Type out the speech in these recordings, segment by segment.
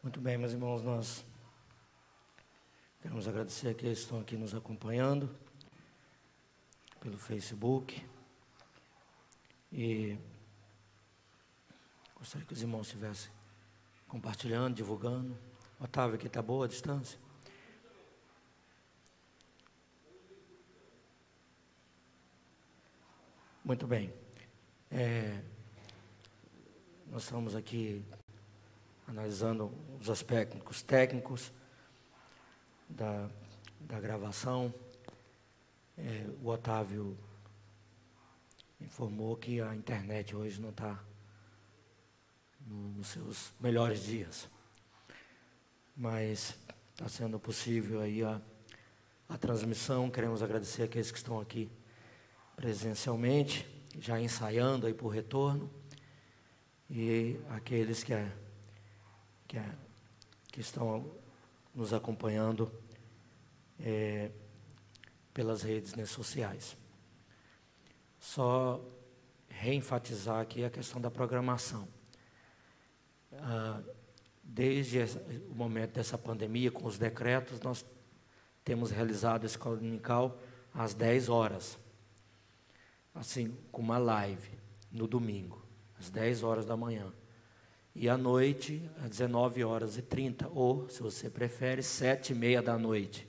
Muito bem, meus irmãos, nós queremos agradecer aqueles que estão aqui nos acompanhando pelo Facebook e gostaria que os irmãos estivessem compartilhando, divulgando. Otávio, aqui está boa a distância? Muito bem. Nós estamos aqui analisando os aspectos técnicos da gravação. O Otávio informou que a internet hoje não está nos seus melhores dias, mas está sendo possível aí a transmissão. Queremos agradecer aqueles que estão aqui presencialmente, já ensaiando aí por retorno, e aqueles que estão nos acompanhando pelas redes sociais. Só reenfatizar aqui a questão da programação. Desde o momento dessa pandemia, com os decretos, nós temos realizado a escola dominical às 10 horas, assim, com uma live no domingo, às 10 horas da manhã. E à noite, às 19h30, ou, se você prefere, 7h30 da noite.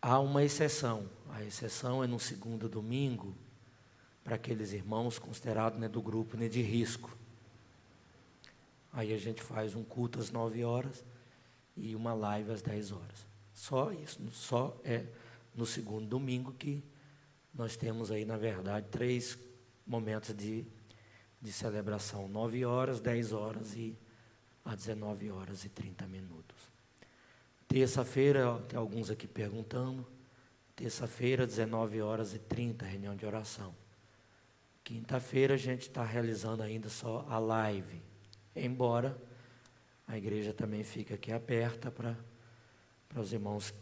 Há uma exceção. A exceção é no segundo domingo, para aqueles irmãos considerados do grupo de risco. Aí a gente faz um culto às 9 horas e uma live às 10 horas. Só isso, só é no segundo domingo que nós temos aí, na verdade, 3 momentos de celebração: 9 horas, 10 horas e às 19h30. Terça-feira, tem alguns aqui perguntando, terça-feira, 19h30, reunião de oração. Quinta-feira a gente está realizando ainda só a live, embora a igreja também fique aqui aberta para os irmãos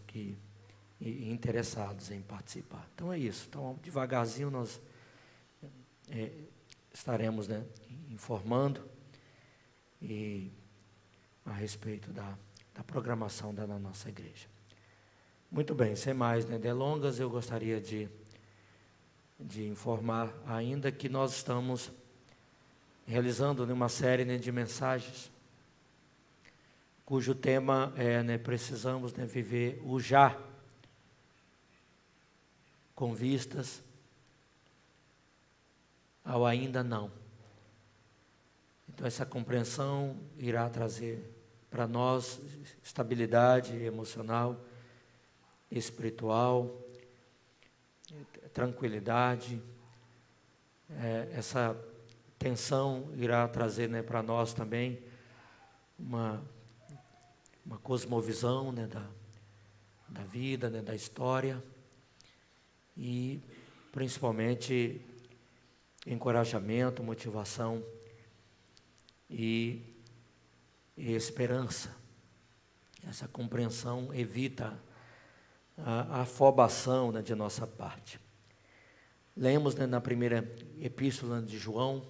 interessados em participar. Então é isso. Então, devagarzinho nós estaremos informando a respeito da programação da nossa igreja. Muito bem, sem mais delongas, eu gostaria de informar ainda que nós estamos realizando uma série de mensagens, cujo tema é precisamos viver o já, com vistas ao ainda não. Então essa compreensão irá trazer para nós estabilidade emocional, espiritual, tranquilidade. Essa tensão irá trazer para nós também uma cosmovisão da vida, da história, e principalmente encorajamento, motivação e esperança. Essa compreensão evita a afobação de nossa parte. Lemos na primeira epístola de João,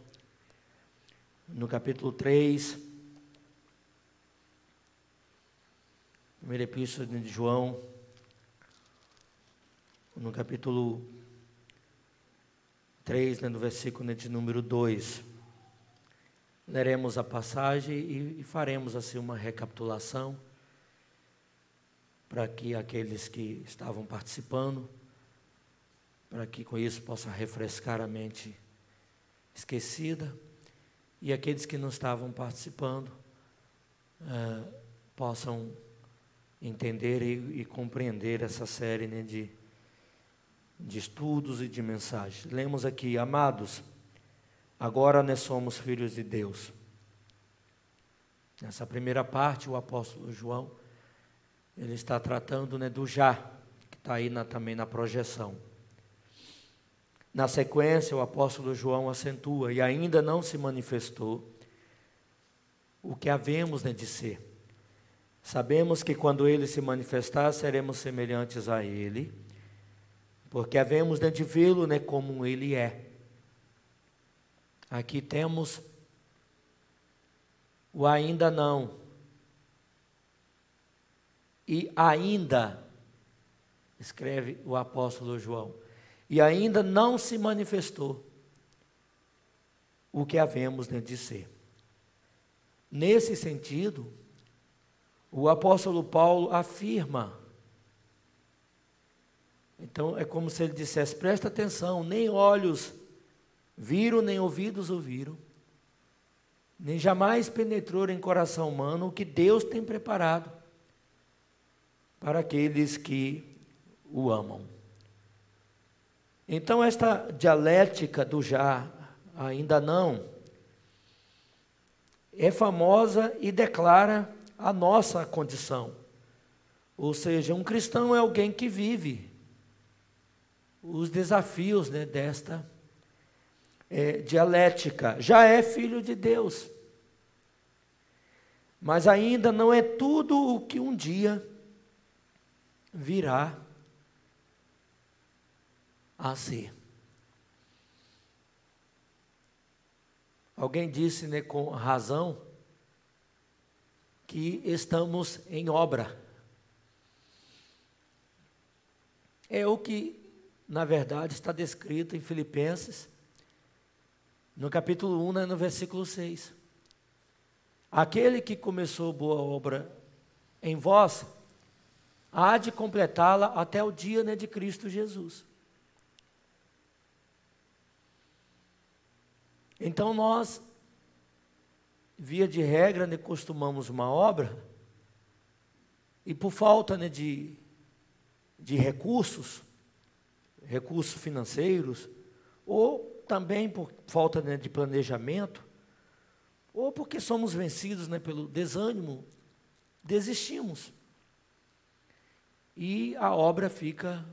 no capítulo 3, primeira epístola de João, no capítulo 3, no versículo de número 2. Leremos a passagem e faremos assim uma recapitulação, para que aqueles que estavam participando, para que com isso possa refrescar a mente esquecida, e aqueles que não estavam participando possam entender e compreender essa série de estudos e de mensagens. Lemos aqui: amados, agora nós somos filhos de Deus. Nessa primeira parte, o apóstolo João, ele está tratando do já, que está aí também na projeção. Na sequência, o apóstolo João acentua: e ainda não se manifestou o que havemos de ser. Sabemos que quando ele se manifestar, seremos semelhantes a ele, porque havemos de vê-lo como ele é. Aqui temos o ainda não. E ainda, escreve o apóstolo João, e ainda não se manifestou o que havemos de ser. Nesse sentido, o apóstolo Paulo afirma, então é como se ele dissesse, presta atenção, nem olhos viram, nem ouvidos ouviram, nem jamais penetrou em coração humano o que Deus tem preparado para aqueles que o amam. Então esta dialética do já, ainda não, é famosa e declara a nossa condição. Ou seja, um cristão é alguém que vive os desafios desta dialética. Já é filho de Deus, mas ainda não é tudo o que um dia virá a ser. Alguém disse, com razão, que estamos em obra. É o que, na verdade, está descrito em Filipenses, no capítulo 1, no versículo 6. Aquele que começou boa obra em vós, há de completá-la até o dia de Cristo Jesus. Então nós, via de regra, costumamos uma obra, e por falta de recursos financeiros, ou também por falta de planejamento, ou porque somos vencidos pelo desânimo, desistimos. E a obra fica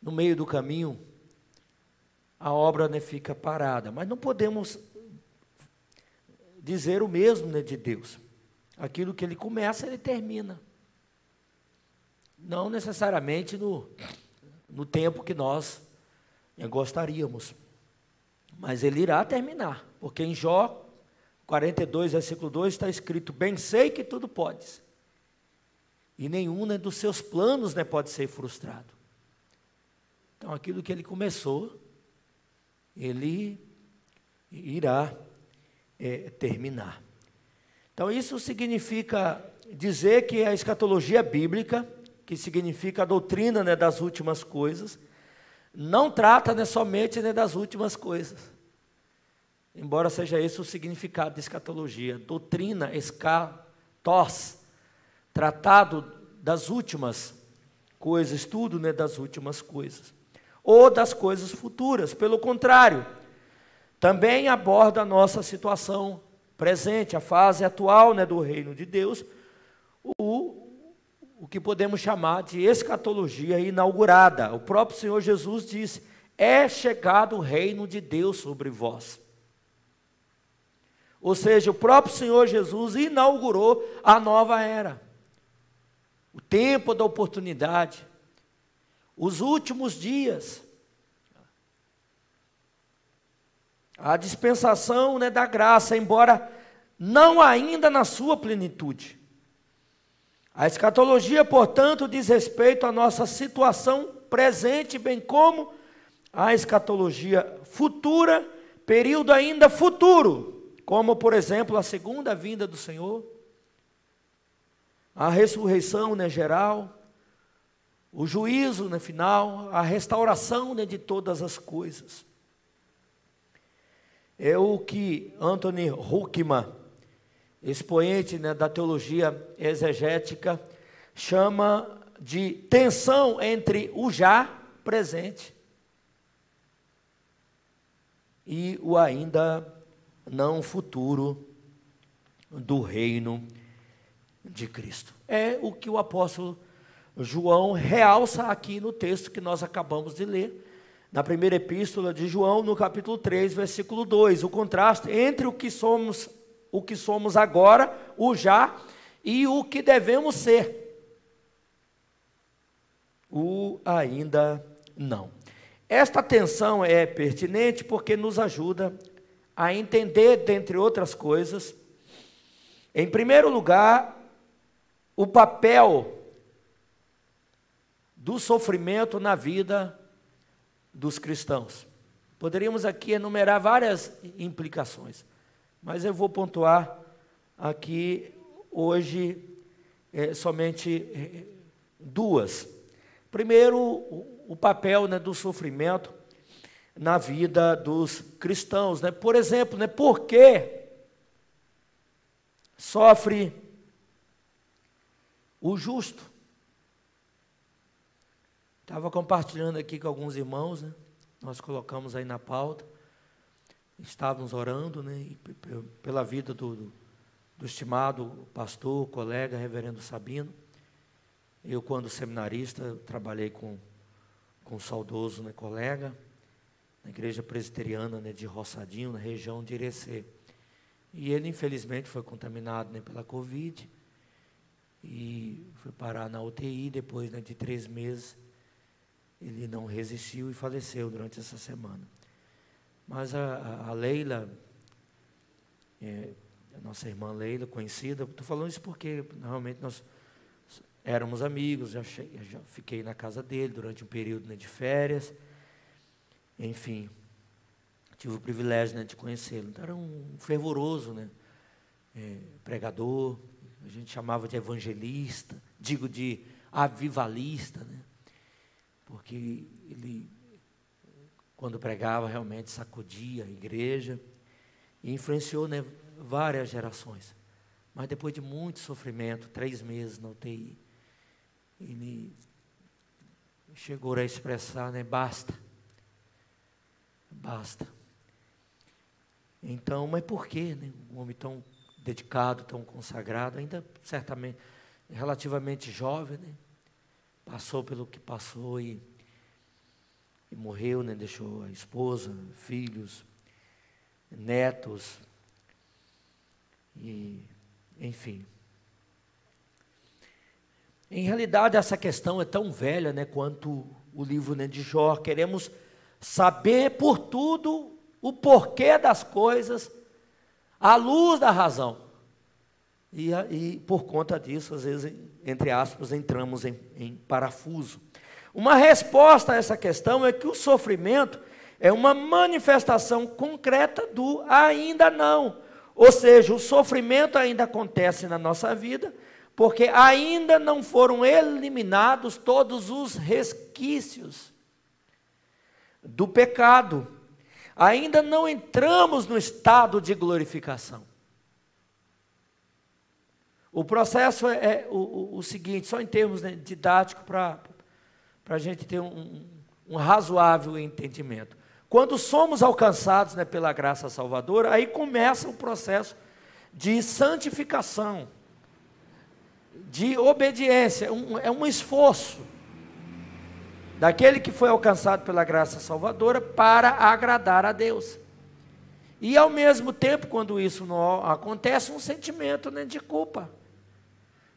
no meio do caminho, a obra fica parada. Mas não podemos dizer o mesmo de Deus. Aquilo que Ele começa, Ele termina. Não necessariamente no tempo que nós gostaríamos. Mas Ele irá terminar. Porque em Jó 42, versículo 2, está escrito, bem sei que tudo podes. E nenhum dos seus planos pode ser frustrado. Então aquilo que Ele começou, Ele irá terminar. Então isso significa dizer que a escatologia bíblica, que significa a doutrina das últimas coisas, não trata somente das últimas coisas. Embora seja esse o significado de escatologia, doutrina, escatos, tratado das últimas coisas, estudo das últimas coisas, ou das coisas futuras. Pelo contrário, também aborda a nossa situação presente, a fase atual do reino de Deus, o que podemos chamar de escatologia inaugurada. O próprio Senhor Jesus disse, é chegado o reino de Deus sobre vós. Ou seja, o próprio Senhor Jesus inaugurou a nova era, o tempo da oportunidade, os últimos dias, a dispensação da graça, embora não ainda na sua plenitude. A escatologia, portanto, diz respeito à nossa situação presente, bem como a escatologia futura, período ainda futuro, como, por exemplo, a segunda vinda do Senhor, a ressurreição geral, o juízo final, a restauração de todas as coisas. É o que Anthony Huckman, expoente da teologia exegética, chama de tensão entre o já presente e o ainda não futuro do reino de Cristo. É o que o apóstolo João realça aqui no texto que nós acabamos de ler, na primeira epístola de João, no capítulo 3, versículo 2, o contraste entre o que somos agora, o já, e o que devemos ser, o ainda não. Esta tensão é pertinente porque nos ajuda a entender, dentre outras coisas, em primeiro lugar, o papel do sofrimento na vida dos cristãos. Poderíamos aqui enumerar várias implicações, mas eu vou pontuar aqui hoje somente duas. Primeiro, o papel, né, do sofrimento na vida dos cristãos, né? Por exemplo, né, por que sofre o justo? Estava compartilhando aqui com alguns irmãos, né? Nós colocamos aí na pauta, estávamos orando, né, pela vida do estimado pastor, colega, reverendo Sabino. Eu, quando seminarista, trabalhei com um saudoso, né, colega, na igreja presbiteriana, né, de Roçadinho, na região de Irecê. E ele, infelizmente, foi contaminado, né, pela Covid, e foi parar na UTI. Depois, né, de 3 meses, ele não resistiu e faleceu durante essa semana. Mas a Leila, a nossa irmã Leila, conhecida, estou falando isso porque realmente nós éramos amigos, já fiquei na casa dele durante um período, né, de férias, enfim, tive o privilégio, né, de conhecê-lo. Então era um fervoroso, né, pregador, a gente chamava de evangelista, digo de avivalista, né, porque ele, quando pregava, realmente sacudia a igreja e influenciou, né, várias gerações. Mas depois de muito sofrimento, 3 meses na UTI, ele chegou a expressar, né, basta. Então, mas por que, né, um homem tão dedicado, tão consagrado, ainda certamente relativamente jovem, né, passou pelo que passou e morreu, né, deixou a esposa, filhos, netos, e enfim. Em realidade, essa questão é tão velha, né, quanto o livro, né, de Jó. Queremos saber por tudo o porquê das coisas, à luz da razão. E por conta disso, às vezes, entre aspas, entramos em parafuso. Uma resposta a essa questão é que o sofrimento é uma manifestação concreta do ainda não. Ou seja, o sofrimento ainda acontece na nossa vida, porque ainda não foram eliminados todos os resquícios do pecado. Ainda não entramos no estado de glorificação. O processo é o seguinte, só em termos, né, didáticos, para a gente ter um razoável entendimento. Quando somos alcançados, né, pela graça salvadora, aí começa o processo de santificação, de obediência, é um esforço daquele que foi alcançado pela graça salvadora para agradar a Deus. E ao mesmo tempo, quando isso não acontece, um sentimento, né, de culpa,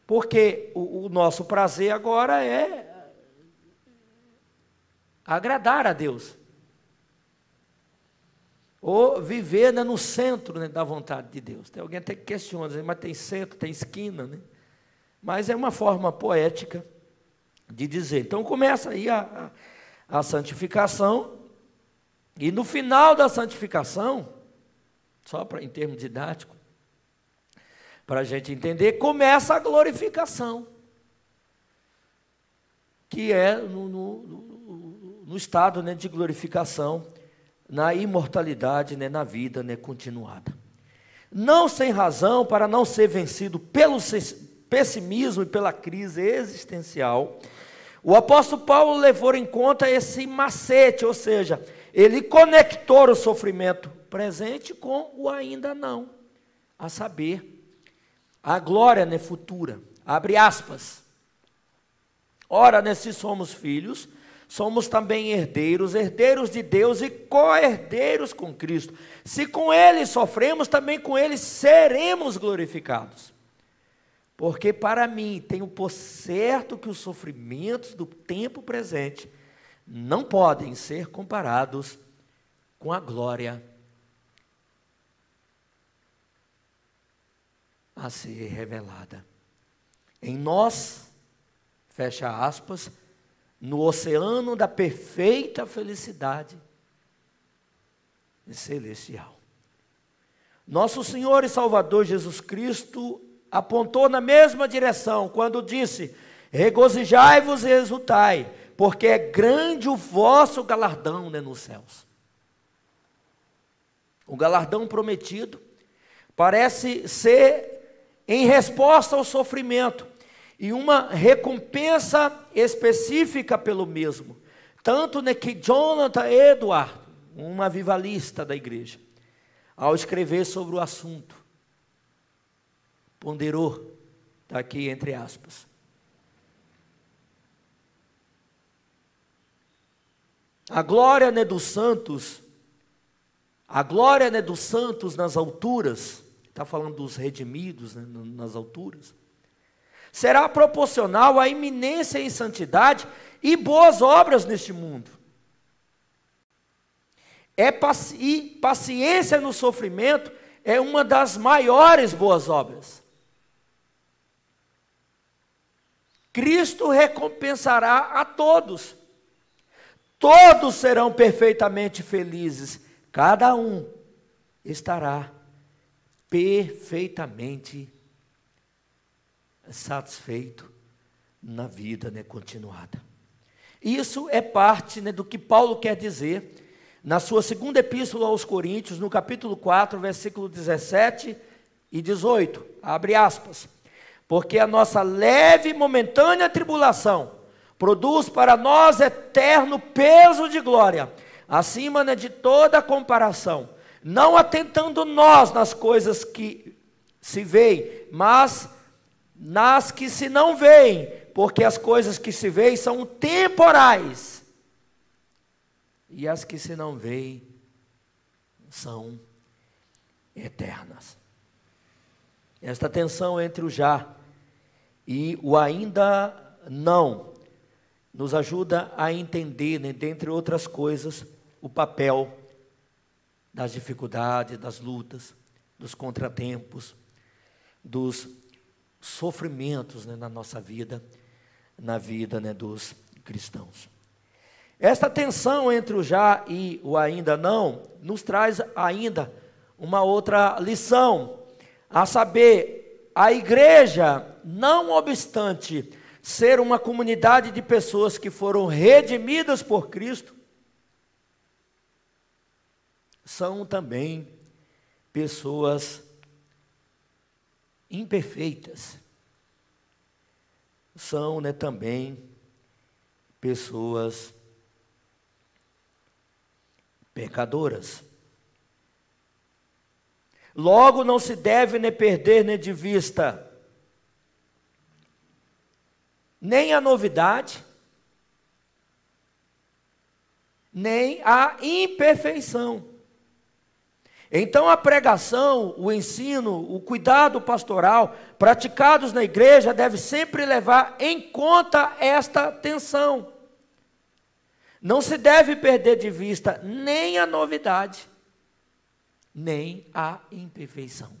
porque o nosso prazer agora é agradar a Deus, ou viver, né, no centro, né, da vontade de Deus. Tem alguém até que questiona, mas tem centro, tem esquina, né? Mas é uma forma poética de dizer. Então começa aí a santificação, e no final da santificação, só em termos didáticos, para a gente entender, começa a glorificação, que é no estado, né, de glorificação, na imortalidade, né, na vida, né, continuada. Não sem razão, para não ser vencido pelo pessimismo e pela crise existencial, o apóstolo Paulo levou em conta esse macete, ou seja, ele conectou o sofrimento presente com o ainda não, a saber, a glória, né, futura. Abre aspas. Ora, né, se somos filhos, somos também herdeiros, herdeiros de Deus e co-herdeiros com Cristo. Se com Ele sofremos, também com Ele seremos glorificados. Porque para mim, tenho por certo que os sofrimentos do tempo presente não podem ser comparados com a glória a ser revelada. Em nós, fecha aspas, no oceano da perfeita felicidade celestial. Nosso Senhor e Salvador Jesus Cristo apontou na mesma direção quando disse: regozijai-vos e exultai, porque é grande o vosso galardão, né, nos céus. O galardão prometido parece ser em resposta ao sofrimento e uma recompensa específica pelo mesmo. Tanto que Jonathan Edwards, um avivalista da igreja, ao escrever sobre o assunto, ponderou, está aqui entre aspas: a glória dos santos nas alturas, está falando dos redimidos, né, nas alturas, será proporcional à iminência em santidade e boas obras neste mundo. E paciência no sofrimento é uma das maiores boas obras. Cristo recompensará a todos. Todos serão perfeitamente felizes. Cada um estará perfeitamente satisfeito na vida, né, continuada. Isso é parte, né, do que Paulo quer dizer na sua segunda epístola aos Coríntios, no capítulo 4, versículo 17 e 18, abre aspas: porque a nossa leve e momentânea tribulação produz para nós eterno peso de glória, acima, né, de toda comparação, não atentando nós nas coisas que se veem, mas nas que se não veem, porque as coisas que se veem são temporais, e as que se não veem são eternas. Esta tensão entre o já e o ainda não nos ajuda a entender, né, dentre outras coisas, o papel das dificuldades, das lutas, dos contratempos, dos sofrimentos, né, na nossa vida, na vida, né, dos cristãos. Esta tensão entre o já e o ainda não nos traz ainda uma outra lição, a saber, a igreja, não obstante ser uma comunidade de pessoas que foram redimidas por Cristo, são também pessoas imperfeitas, são, né, também pessoas pecadoras. Logo, não se deve, né, perder, né, de vista nem a novidade, nem a imperfeição. Então a pregação, o ensino, o cuidado pastoral praticados na igreja deve sempre levar em conta esta tensão. Não se deve perder de vista nem a novidade, nem a imperfeição.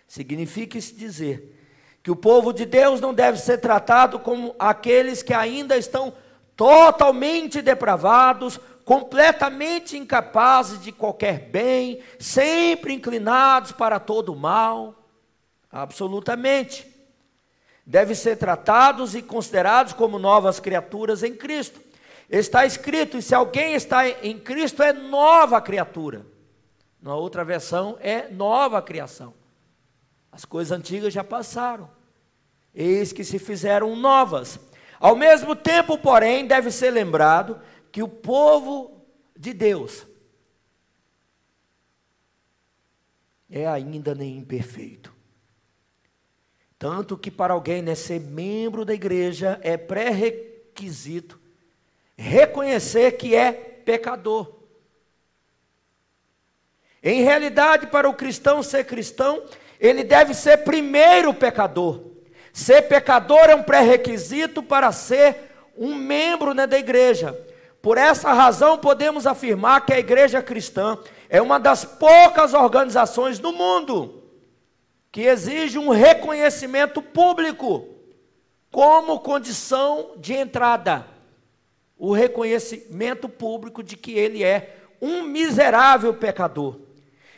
Significa isso dizer que o povo de Deus não deve ser tratado como aqueles que ainda estão totalmente depravados, completamente incapazes de qualquer bem, sempre inclinados para todo o mal. Absolutamente. Devem ser tratados e considerados como novas criaturas em Cristo. Está escrito, e se alguém está em Cristo, é nova criatura. Na outra versão, é nova criação. As coisas antigas já passaram, eis que se fizeram novas. Ao mesmo tempo, porém, deve ser lembrado que o povo de Deus é ainda nem imperfeito. Tanto que para alguém, né, ser membro da igreja é pré-requisito reconhecer que é pecador. Em realidade, para o cristão ser cristão, ele deve ser primeiro pecador. Ser pecador é um pré-requisito para ser um membro, né, da igreja. Por essa razão, podemos afirmar que a igreja cristã é uma das poucas organizações no mundo que exige um reconhecimento público como condição de entrada. O reconhecimento público de que ele é um miserável pecador.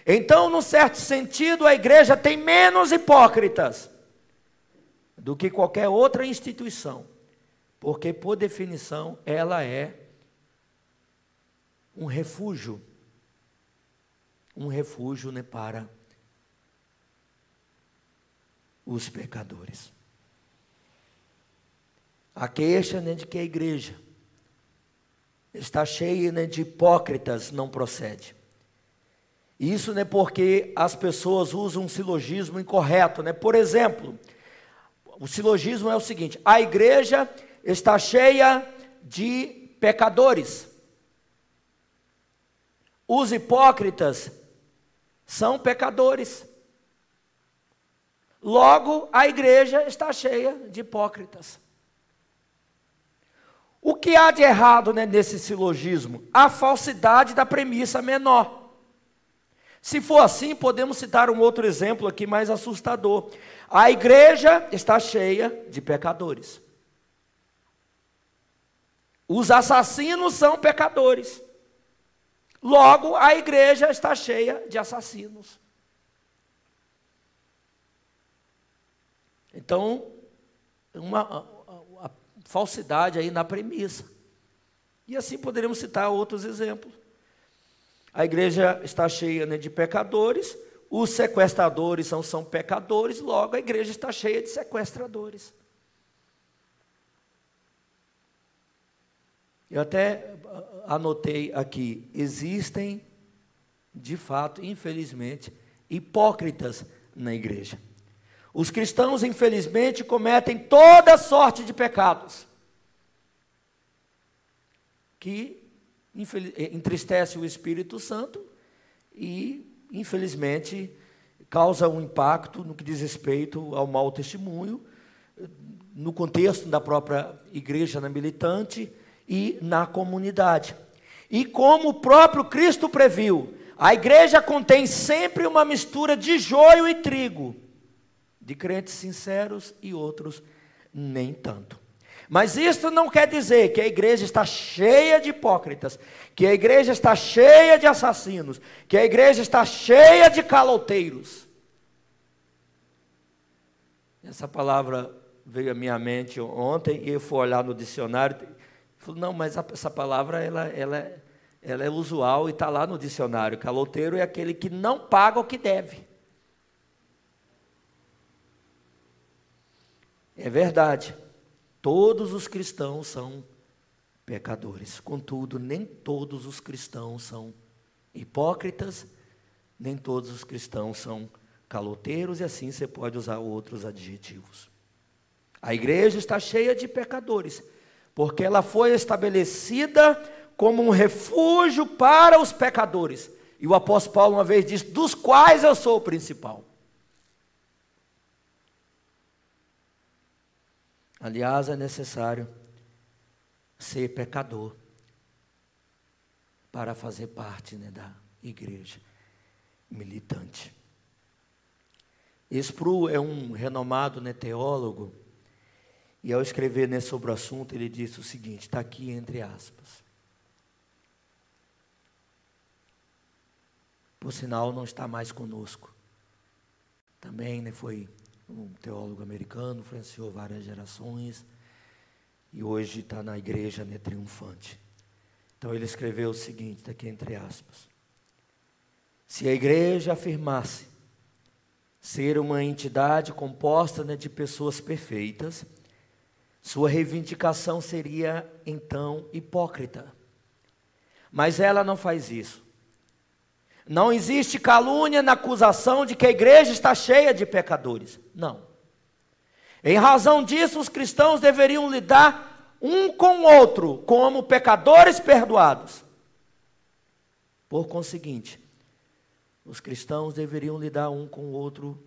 Então, num certo sentido, a igreja tem menos hipócritas do que qualquer outra instituição, porque, por definição, ela é um refúgio, né, para os pecadores. A queixa, né, de que a igreja está cheia, né, de hipócritas não procede. Isso, né, porque as pessoas usam um silogismo incorreto, né? Por exemplo, o silogismo é o seguinte: a igreja está cheia de pecadores. Os hipócritas são pecadores. Logo, a igreja está cheia de hipócritas. O que há de errado, né, nesse silogismo? A falsidade da premissa menor. Se for assim, podemos citar um outro exemplo aqui mais assustador. A igreja está cheia de pecadores. Os assassinos são pecadores. Logo, a igreja está cheia de assassinos. Então, uma falsidade aí na premissa. E assim poderíamos citar outros exemplos. A igreja está cheia, né, de pecadores, os sequestradores são pecadores, logo a igreja está cheia de sequestradores. Eu até anotei aqui, existem, de fato, infelizmente, hipócritas na igreja. Os cristãos, infelizmente, cometem toda sorte de pecados, que entristece o Espírito Santo e, infelizmente, causa um impacto no que diz respeito ao mau testemunho, no contexto da própria igreja, na militante e na comunidade. E como o próprio Cristo previu, a igreja contém sempre uma mistura de joio e trigo, de crentes sinceros e outros nem tanto. Mas isso não quer dizer que a igreja está cheia de hipócritas, que a igreja está cheia de assassinos, que a igreja está cheia de caloteiros. Essa palavra veio à minha mente ontem e eu fui olhar no dicionário. Falei, não, mas essa palavra ela é usual e está lá no dicionário. Caloteiro é aquele que não paga o que deve. É verdade. Todos os cristãos são pecadores. Contudo, nem todos os cristãos são hipócritas, nem todos os cristãos são caloteiros, e assim você pode usar outros adjetivos. A igreja está cheia de pecadores, porque ela foi estabelecida como um refúgio para os pecadores. E o apóstolo Paulo uma vez disse, dos quais eu sou o principal. Aliás, é necessário ser pecador para fazer parte, né, da igreja militante. Sproul é um renomado, né, teólogo, e ao escrever, né, sobre o assunto, ele disse o seguinte, está aqui entre aspas. Por sinal, não está mais conosco. Também, né, foi um teólogo americano, influenciou várias gerações, e hoje está na igreja, né, triunfante. Então ele escreveu o seguinte, está aqui entre aspas. Se a igreja afirmasse ser uma entidade composta, né, de pessoas perfeitas, sua reivindicação seria, então, hipócrita. Mas ela não faz isso. Não existe calúnia na acusação de que a igreja está cheia de pecadores. Não. Em razão disso, os cristãos deveriam lidar um com o outro como pecadores perdoados. Por conseguinte, os cristãos deveriam lidar um com o outro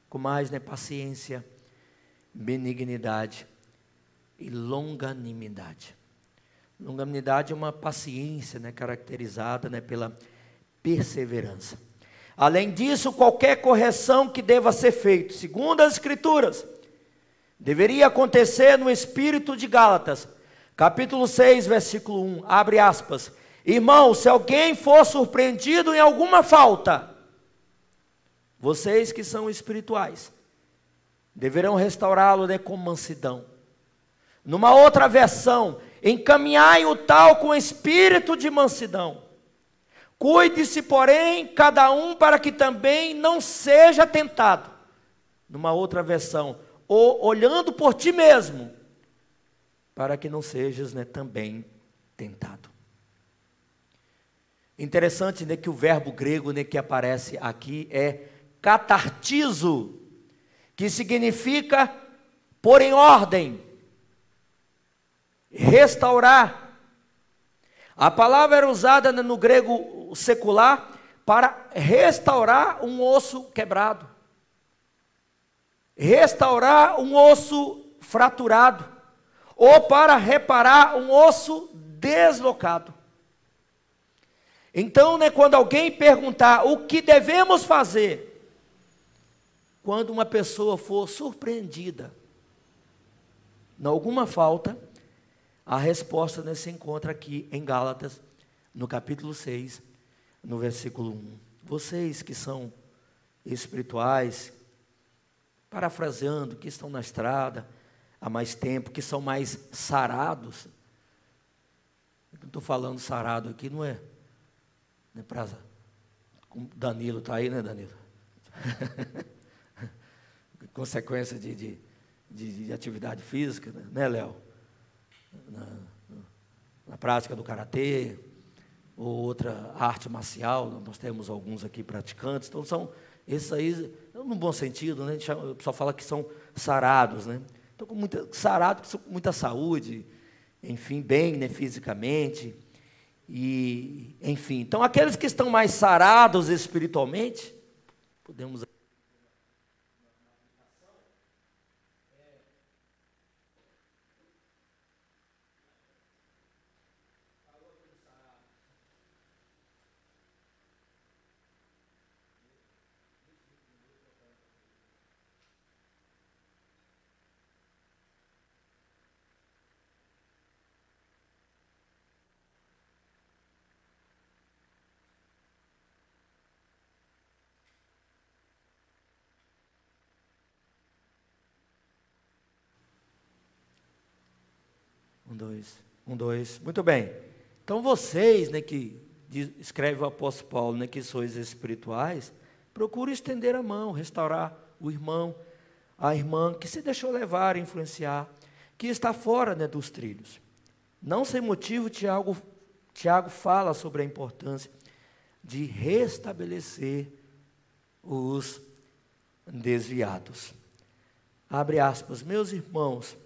com mais, né, paciência, benignidade e longanimidade. Longanimidade é uma paciência, né, caracterizada, né, pela perseverança. Além disso, qualquer correção que deva ser feita, segundo as Escrituras, deveria acontecer no espírito de Gálatas, capítulo 6, versículo 1, abre aspas. Irmão, se alguém for surpreendido em alguma falta, vocês que são espirituais, deverão restaurá-lo com mansidão. Numa outra versão, encaminhai o tal com espírito de mansidão. Cuide-se, porém, cada um para que também não seja tentado. Numa outra versão, ou olhando por ti mesmo, para que não sejas, também tentado. Interessante, que o verbo grego, que aparece aqui é catartizo, que significa pôr em ordem, restaurar. A palavra era usada no grego secular para restaurar um osso quebrado, restaurar um osso fraturado, ou para reparar um osso deslocado. Então, quando alguém perguntar o que devemos fazer, quando uma pessoa for surpreendida em alguma falta, a resposta se encontra aqui em Gálatas, no capítulo 6, no versículo 1. Vocês que são espirituais, parafraseando, que estão na estrada há mais tempo, que são mais sarados. Eu estou falando sarado aqui, não é para... Danilo está aí, Danilo? Consequência de atividade física, né, Léo? Na prática do karatê, ou outra arte marcial, nós temos alguns aqui praticantes, então são esses aí, no bom sentido, o pessoal fala que são sarados, então sarados, com muita saúde, enfim, bem, fisicamente, e enfim, então aqueles que estão mais sarados espiritualmente, podemos... Um, dois. Muito bem. Então vocês, que escreve o apóstolo Paulo, que sois espirituais, procurem estender a mão, restaurar o irmão, a irmã que se deixou levar, influenciar, que está fora, dos trilhos. Não sem motivo, Tiago fala sobre a importância de restabelecer os desviados. Abre aspas, meus irmãos,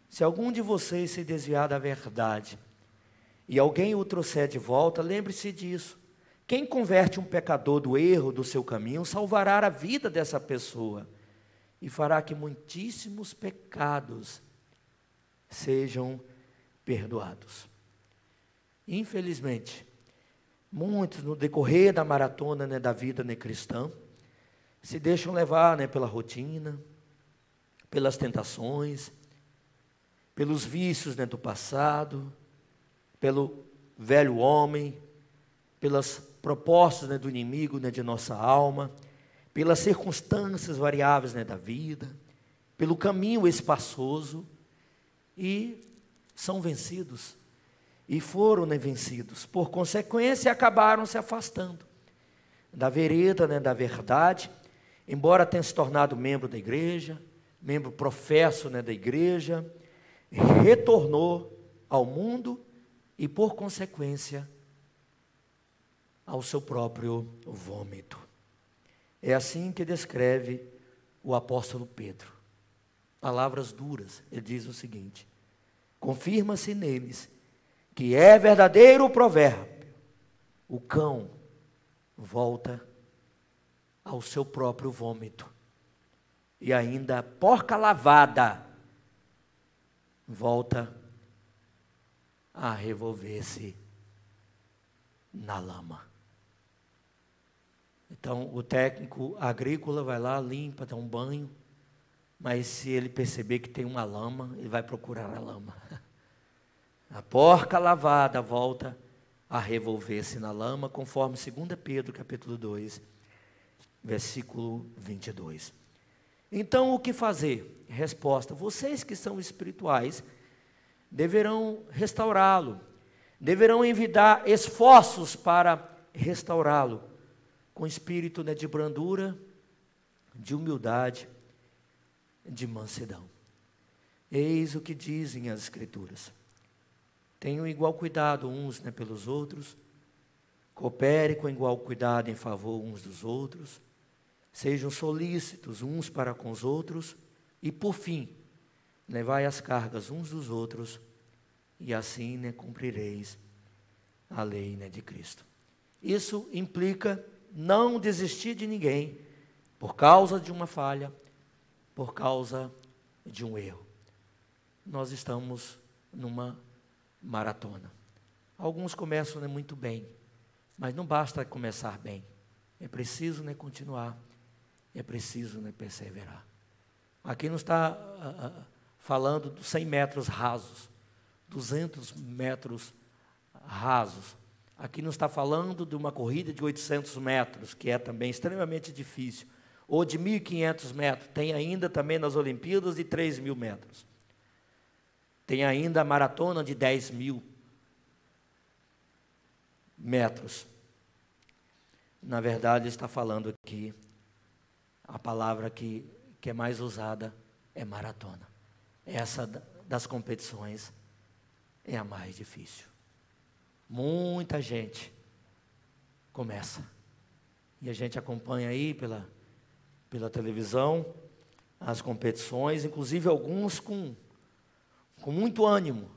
se algum de vocês se desviar da verdade e alguém o trouxer de volta, lembre-se disso. Quem converte um pecador do erro do seu caminho, salvará a vida dessa pessoa e fará que muitíssimos pecados sejam perdoados. Infelizmente, muitos no decorrer da maratona, da vida cristã, se deixam levar, pela rotina, pelas tentações, pelos vícios, do passado, pelo velho homem, pelas propostas, do inimigo, de nossa alma, pelas circunstâncias variáveis, da vida, pelo caminho espaçoso, e são vencidos, e foram, vencidos. Por consequência, acabaram se afastando da vereda, da verdade, embora tenha se tornado membro da igreja, membro professo, da igreja, retornou ao mundo e, por consequência, ao seu próprio vômito. É assim que descreve o apóstolo Pedro. Palavras duras, ele diz o seguinte: confirma-se neles que é verdadeiro o provérbio, o cão volta ao seu próprio vômito, e ainda a porca lavada volta a revolver-se na lama. Então, o técnico agrícola vai lá, limpa, dá um banho, mas se ele perceber que tem uma lama, ele vai procurar a lama. A porca lavada volta a revolver-se na lama, conforme 2 Pedro, capítulo 2, versículo 22. Então, o que fazer? Resposta: vocês que são espirituais deverão restaurá-lo, deverão envidar esforços para restaurá-lo, com espírito de brandura, de humildade, de mansidão. Eis o que dizem as Escrituras: tenham igual cuidado uns pelos outros, coopere com igual cuidado em favor uns dos outros, sejam solícitos uns para com os outros, e por fim, levai as cargas uns dos outros, e assim cumprireis a lei de Cristo. Isso implica não desistir de ninguém por causa de uma falha, por causa de um erro. Nós estamos numa maratona. Alguns começam muito bem, mas não basta começar bem. É preciso continuar, é preciso perseverar. Aqui não está falando dos 100 metros rasos, 200 metros rasos. Aqui não está falando de uma corrida de 800 metros, que é também extremamente difícil, ou de 1.500 metros. Tem ainda também nas Olimpíadas de 3.000 metros. Tem ainda a maratona de 10.000 metros. Na verdade, está falando aqui, a palavra que é mais usada é maratona. Essa das competições é a mais difícil. Muita gente começa. E a gente acompanha aí pela televisão as competições, inclusive alguns com muito ânimo.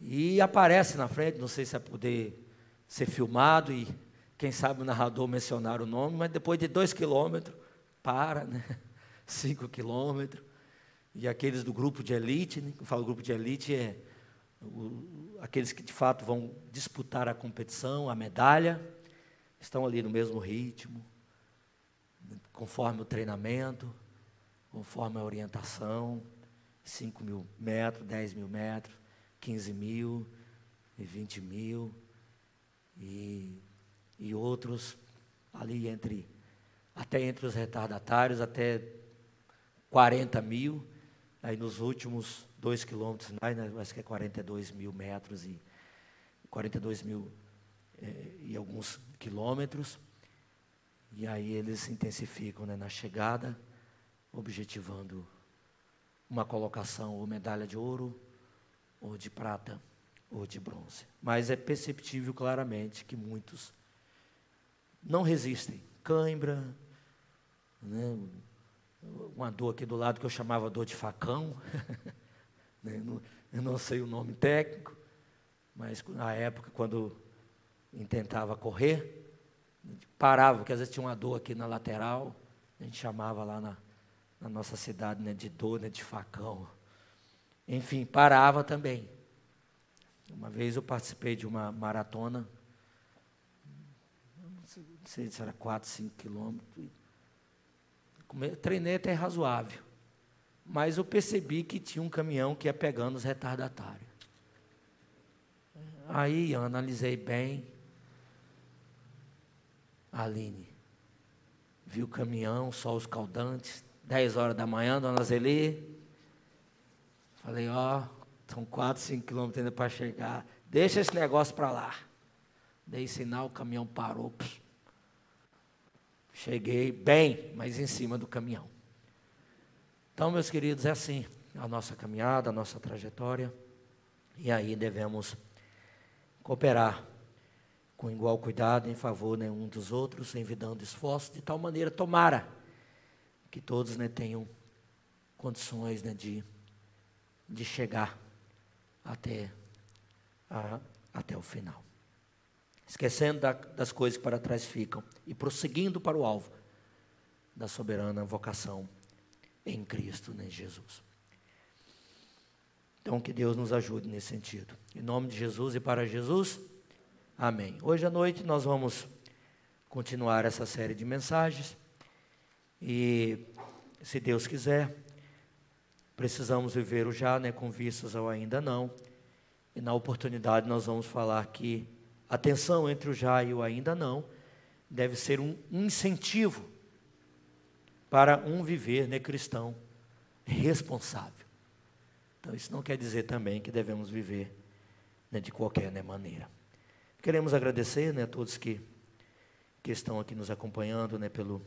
E aparece na frente, não sei se é poder ser filmado e quem sabe o narrador mencionar o nome, mas depois de 2 quilômetros, para, 5 quilômetros. E aqueles do grupo de elite, que eu falo grupo de elite, aqueles que de fato vão disputar a competição, a medalha, estão ali no mesmo ritmo, conforme o treinamento, conforme a orientação, 5.000 metros, 10.000 metros, 15.000, e 20.000, e outros ali até entre os retardatários, até 40.000, aí nos últimos 2 quilômetros, acho que é 42.000 metros e 42.000 e alguns quilômetros, e aí eles se intensificam na chegada, objetivando uma colocação ou medalha de ouro, ou de prata, ou de bronze. Mas é perceptível claramente que muitos não resistem. Cãibra, uma dor aqui do lado que eu chamava dor de facão, eu não sei o nome técnico, mas na época quando tentava correr, parava, porque às vezes tinha uma dor aqui na lateral, a gente chamava lá na nossa cidade de dor, de facão. Enfim, parava também. Uma vez eu participei de uma maratona, não sei se era 4, 5 quilômetros, treinei até razoável, mas eu percebi que tinha um caminhão que ia pegando os retardatários. Aí eu analisei bem, a Aline, vi o caminhão, sol escaldante, 10 horas da manhã, dona Zeli, falei, são 4, 5 quilômetros ainda para chegar, deixa esse negócio para lá. Dei sinal, o caminhão parou, cheguei bem, mas em cima do caminhão. Então, meus queridos, é assim a nossa caminhada, a nossa trajetória, e aí devemos cooperar com igual cuidado em favor um dos outros, envidando esforços, de tal maneira, tomara, que todos tenham condições de chegar até o final. Esquecendo das coisas que para trás ficam e prosseguindo para o alvo da soberana vocação em Cristo, Jesus. Então, que Deus nos ajude nesse sentido. Em nome de Jesus e para Jesus, amém. Hoje à noite nós vamos continuar essa série de mensagens. E, se Deus quiser, precisamos viver o já, né, com vistas ao ainda não. E na oportunidade nós vamos falar que a tensão entre o já e o ainda não deve ser um incentivo para um viver, né, cristão responsável. Então isso não quer dizer também que devemos viver, né, de qualquer, né, maneira. Queremos agradecer, né, a todos que estão aqui nos acompanhando, né, pelo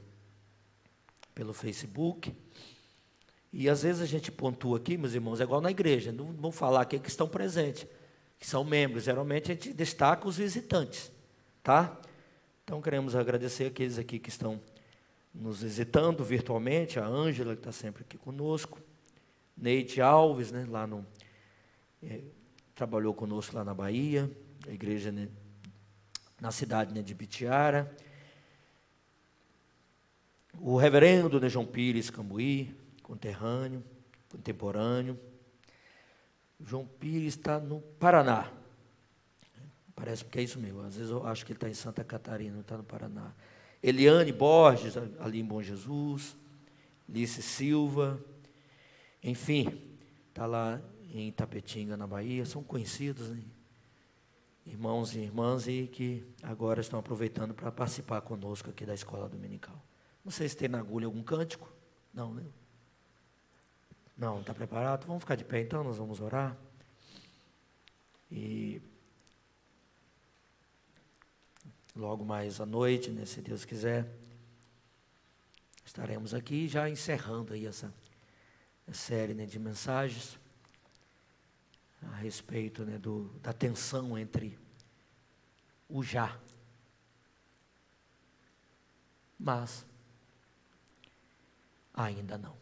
Facebook. E às vezes a gente pontua aqui, meus irmãos, é igual na igreja, não vamos falar aqui que estão presentes, que são membros, geralmente a gente destaca os visitantes, tá? Então queremos agradecer aqueles aqui que estão nos visitando virtualmente, a Ângela, que está sempre aqui conosco, Neide Alves, né, lá trabalhou conosco lá na Bahia, a igreja, né, na cidade, né, de Bitiara, o reverendo, né, João Pires Cambuí, contemporâneo. João Pires está no Paraná, parece que é isso mesmo, às vezes eu acho que ele está em Santa Catarina, não está no Paraná. Eliane Borges, ali em Bom Jesus, Lice Silva, enfim, está lá em Itapetinga, na Bahia, são conhecidos, né? Irmãos e irmãs, e que agora estão aproveitando para participar conosco aqui da escola dominical. Não sei se tem na agulha algum cântico, não, né? Não, está preparado? Vamos ficar de pé então, nós vamos orar. E logo mais à noite, né, se Deus quiser, estaremos aqui já encerrando aí essa série, né, de mensagens a respeito, né, da tensão entre o já, mas ainda não.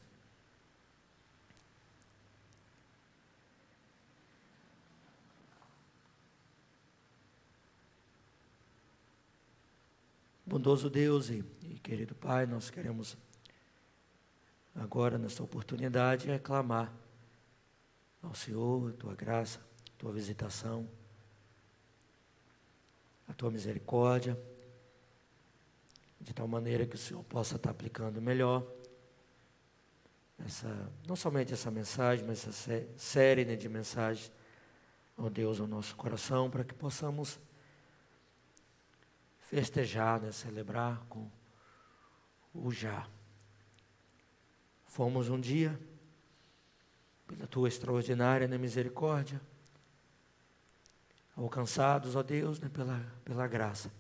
Bondoso Deus e querido Pai, nós queremos agora, nesta oportunidade, reclamar ao Senhor a Tua graça, a Tua visitação, a Tua misericórdia, de tal maneira que o Senhor possa estar aplicando melhor não somente essa mensagem, mas essa série, né, de mensagens, ó Deus, ao nosso coração, para que possamos festejar, né, celebrar com o já. Fomos um dia, pela Tua extraordinária, né, misericórdia, alcançados, ó Deus, né, pela graça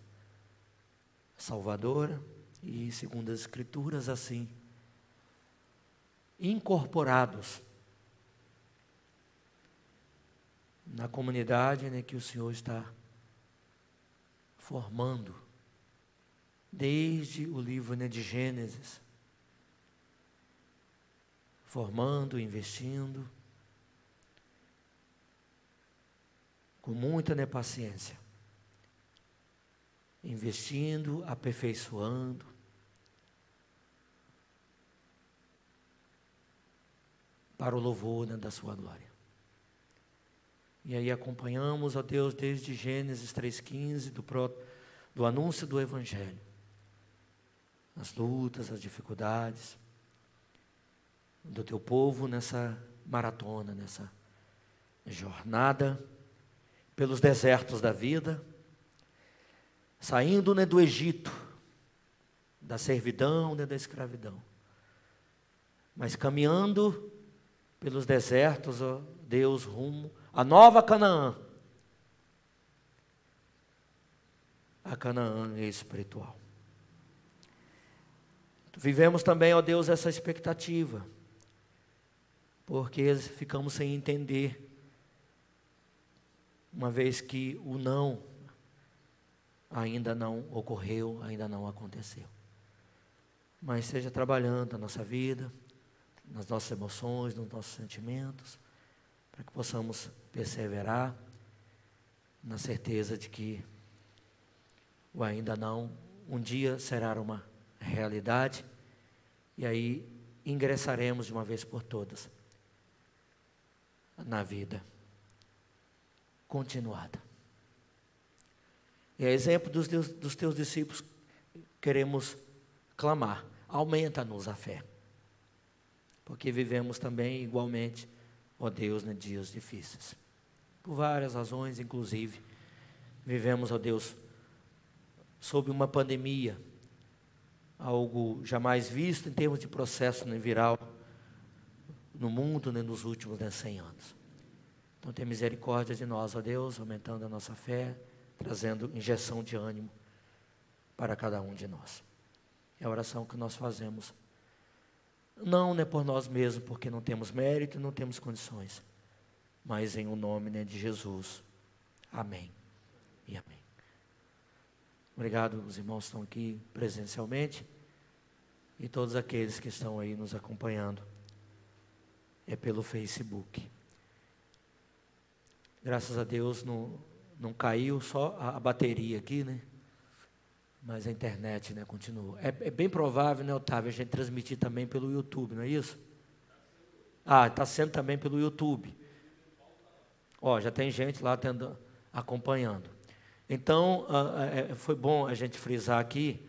salvadora e, segundo as Escrituras, assim, incorporados na comunidade, né, que o Senhor está formando desde o livro, né, de Gênesis, formando, investindo com muita, né, paciência, investindo, aperfeiçoando, para o louvor, né, da sua glória. E aí acompanhamos, ó Deus, desde Gênesis 3,15, do anúncio do Evangelho, as lutas, as dificuldades do Teu povo nessa maratona, nessa jornada pelos desertos da vida, saindo, né, do Egito, da servidão, né, da escravidão, mas caminhando pelos desertos, ó Deus, rumo à nova Canaã, a Canaã espiritual. Vivemos também, ó Deus, essa expectativa, porque ficamos sem entender, uma vez que o não ainda não ocorreu, ainda não aconteceu. Mas seja trabalhando na nossa vida, nas nossas emoções, nos nossos sentimentos, para que possamos perseverar na certeza de que o ainda não um dia será uma realidade, e aí ingressaremos de uma vez por todas na vida continuada. E a exemplo dos teus discípulos, queremos clamar: aumenta-nos a fé, porque vivemos também igualmente, ó Deus, em dias difíceis, por várias razões, inclusive vivemos, ó Deus, sob uma pandemia, algo jamais visto em termos de processo viral no mundo, nos últimos 100 anos. Então tem misericórdia de nós, ó Deus, aumentando a nossa fé, trazendo injeção de ânimo para cada um de nós. É a oração que nós fazemos, não por nós mesmos, porque não temos mérito, não temos condições, mas em o nome de Jesus. Amém e amém. Obrigado, os irmãos que estão aqui presencialmente e todos aqueles que estão aí nos acompanhando pelo Facebook. Graças a Deus não caiu só a bateria aqui, mas a internet, continua. É bem provável, Otávio, a gente transmitir também pelo YouTube, não é isso? Está sendo também pelo YouTube. Já tem gente lá acompanhando. Então, foi bom a gente frisar aqui,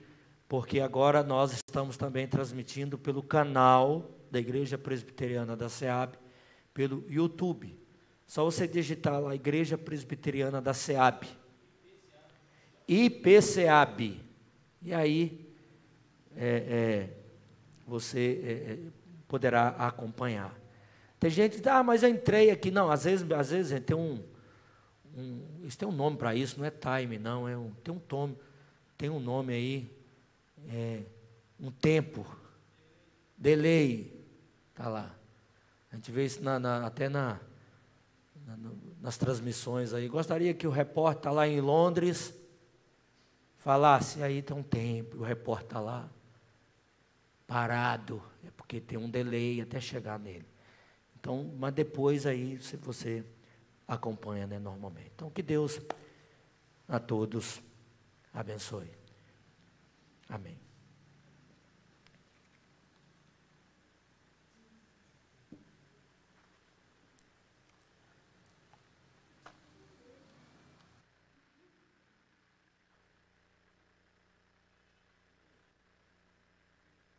porque agora nós estamos também transmitindo pelo canal da Igreja Presbiteriana da SEAB, pelo YouTube. Só você digitar lá, Igreja Presbiteriana da SEAB, IPSEAB, e aí você poderá acompanhar. Tem gente que diz: mas eu entrei aqui. Não, às vezes tem isso tem um nome para isso, não é time, não, tem um nome aí, um tempo, delay, está lá. A gente vê isso até nas transmissões aí. Gostaria que o repórter está lá em Londres falasse: aí tem um tempo, o repórter está lá parado, porque tem um delay até chegar nele. Então, mas depois aí você acompanha, normalmente. Então, que Deus a todos abençoe. Amém.